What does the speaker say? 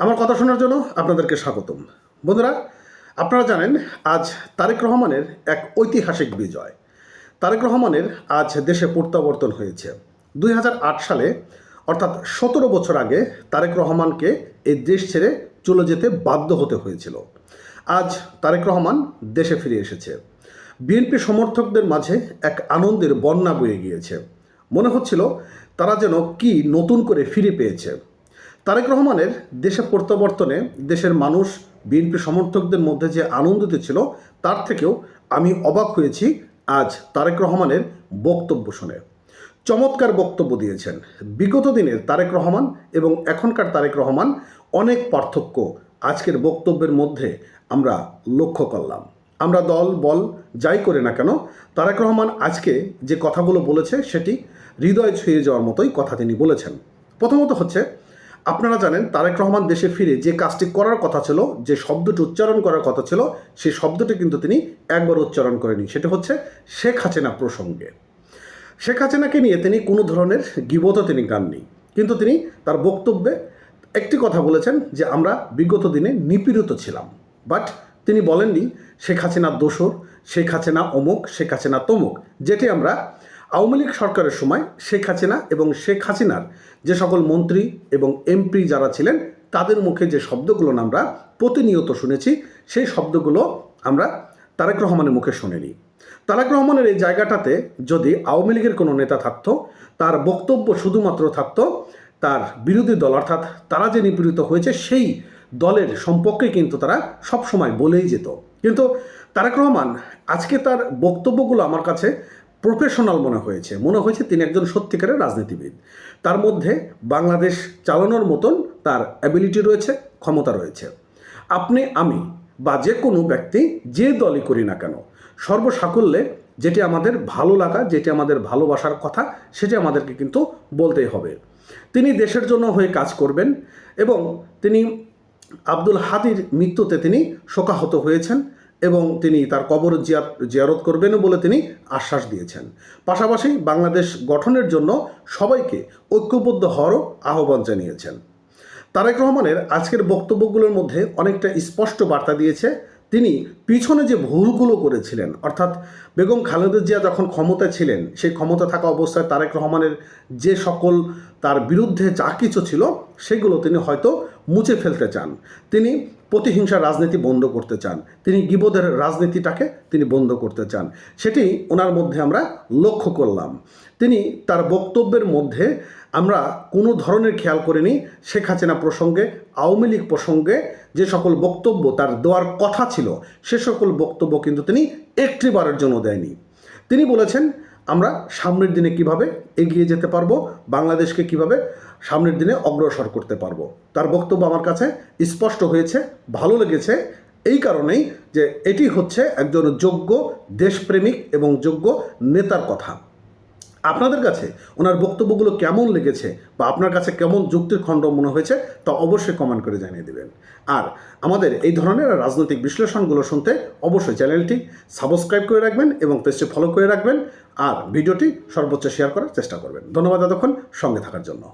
আমার কথা শোনার জন্য আপনাদেরকে স্বাগতম। বন্ধুরা, আপনারা জানেন আজ তারেক রহমানের এক ঐতিহাসিক বিজয়। তারেক রহমানের আজ দেশে প্রত্যাবর্তন হয়েছে। 2008 সালে অর্থাৎ 17 বছর আগে তারেক রহমানকে এই দেশ ছেড়ে চলে যেতে বাধ্য হতে হয়েছিল। আজ তারেক রহমান দেশে ফিরে এসেছে। বিএনপি সমর্থকদের মাঝে এক আনন্দের বন্যা বয়ে গিয়েছে। মনে হচ্ছিল তারা যেন কি নতুন করে ফিরে পেয়েছে। তারেক রহমানের দেশে প্রত্যাবর্তনে দেশের মানুষ বিএনপি সমর্থকদের মধ্যে যে আনন্দিত ছিল তার থেকেও আমি অবাক হয়েছি আজ তারেক রহমানের বক্তব্য শুনে। চমৎকার বক্তব্য দিয়েছেন। বিগত দিনের তারেক রহমান এবং এখনকার তারেক রহমান অনেক পার্থক্য আজকের বক্তব্যের মধ্যে আমরা লক্ষ্য করলাম। আমরা দল বল যাই করে না কেন, তারেক রহমান আজকে যে কথাগুলো বলেছে সেটি হৃদয় ছুঁয়ে যাওয়ার মতোই কথা তিনি বলেছেন। প্রথমত হচ্ছে, আপনারা জানেন তারেক রহমান দেশে ফিরে যে কাজটি করার কথা ছিল, যে শব্দটি উচ্চারণ করার কথা ছিল, সেই শব্দটি কিন্তু তিনি একবার উচ্চারণ করেনি। সেটা হচ্ছে শেখ হাসিনা প্রসঙ্গে। শেখ হাসিনাকে নিয়ে তিনি কোনো ধরনের গীবতও তিনি গাননি, কিন্তু তিনি তার বক্তব্যে একটি কথা বলেছেন যে আমরা বিগত দিনে নিপীড়িত ছিলাম। বাট তিনি বলেননি শেখ হাসিনা দোসর, শেখ হাসিনা অমুক, শেখ হাসিনা তমুক, যেটি আমরা আওয়ামী লীগ সরকারের সময় শেখ হাসিনা এবং শেখ হাসিনার যে সকল মন্ত্রী এবং এমপি যারা ছিলেন তাদের মুখে যে শব্দগুলো আমরা প্রতিনিয়ত শুনেছি, সেই শব্দগুলো আমরা তারেক রহমানের মুখে শুনিনি। তারেক রহমানের এই জায়গাটাতে যদি আওয়ামী লীগের কোনো নেতা থাকতো, তার বক্তব্য শুধুমাত্র থাকতো তার বিরোধী দল, অর্থাৎ তারা যে নিপীড়িত হয়েছে সেই দলের সম্পর্কে কিন্তু তারা সবসময় বলেই যেত। কিন্তু তারেক রহমান আজকে তার বক্তব্যগুলো আমার কাছে প্রফেশনাল মনে হয়েছে তিনি একজন সত্যিকারের রাজনীতিবিদ। তার মধ্যে বাংলাদেশ চালানোর মতন তার অ্যাবিলিটি রয়েছে, ক্ষমতা রয়েছে। আপনি আমি বা যে কোনো ব্যক্তি যে দলই করি না কেন, সর্বসাকুল্যে যেটি আমাদের ভালো লাগা, যেটি আমাদের ভালোবাসার কথা, সেটি আমাদেরকে কিন্তু বলতেই হবে। তিনি দেশের জন্য হয়ে কাজ করবেন এবং তিনি আব্দুল হাদীর মৃত্যুতে তিনি শোকাহত হয়েছেন এবং তিনি তার কবর জিয়ারত করবেন বলে তিনি আশ্বাস দিয়েছেন। পাশাপাশি বাংলাদেশ গঠনের জন্য সবাইকে ঐক্যবদ্ধ হওয়ারও আহ্বান জানিয়েছেন। তারেক রহমানের আজকের বক্তব্যগুলোর মধ্যে অনেকটা স্পষ্ট বার্তা দিয়েছে তিনি পিছনে যে ভুলগুলো করেছিলেন, অর্থাৎ বেগম খালেদা জিয়া যখন ক্ষমতায় ছিলেন, সেই ক্ষমতা থাকা অবস্থায় তারেক রহমানের যে সকল তার বিরুদ্ধে যা কিছু ছিল সেগুলো তিনি হয়তো মুছে ফেলতে চান। তিনি প্রতিহিংসার রাজনীতি বন্ধ করতে চান, তিনি গীবতের রাজনীতিটাকে তিনি বন্ধ করতে চান। সেটি ওনার মধ্যে আমরা লক্ষ্য করলাম। তিনি তার বক্তব্যের মধ্যে আমরা কোনো ধরনের খেয়াল করিনি শেখ হাসিনা প্রসঙ্গে, আওয়ামী লীগ প্রসঙ্গে যে সকল বক্তব্য তার দেওয়ার কথা ছিল সে সকল বক্তব্য কিন্তু তিনি একটিবারের জন্য দেয়নি। তিনি বলেছেন আমরা সামনের দিনে কিভাবে এগিয়ে যেতে পারবো, বাংলাদেশকে কিভাবে সামনের দিনে অগ্রসর করতে পারবো। তার বক্তব্য আমার কাছে স্পষ্ট হয়েছে, ভালো লেগেছে এই কারণেই যে এটি হচ্ছে একজন যোগ্য দেশপ্রেমিক এবং যোগ্য নেতার কথা। আপনাদের কাছে ওনার বক্তব্যগুলো কেমন লেগেছে বা আপনার কাছে কেমন যুক্তির খণ্ড মনে হয়েছে তা অবশ্যই কমেন্ট করে জানিয়ে দেবেন। আর আমাদের এই ধরনের রাজনৈতিক বিশ্লেষণগুলো শুনতে অবশ্যই চ্যানেলটি সাবস্ক্রাইব করে রাখবেন এবং পেজটি ফলো করে রাখবেন আর ভিডিওটি সর্বোচ্চ শেয়ার করার চেষ্টা করবেন। ধন্যবাদ এতক্ষণ সঙ্গে থাকার জন্য।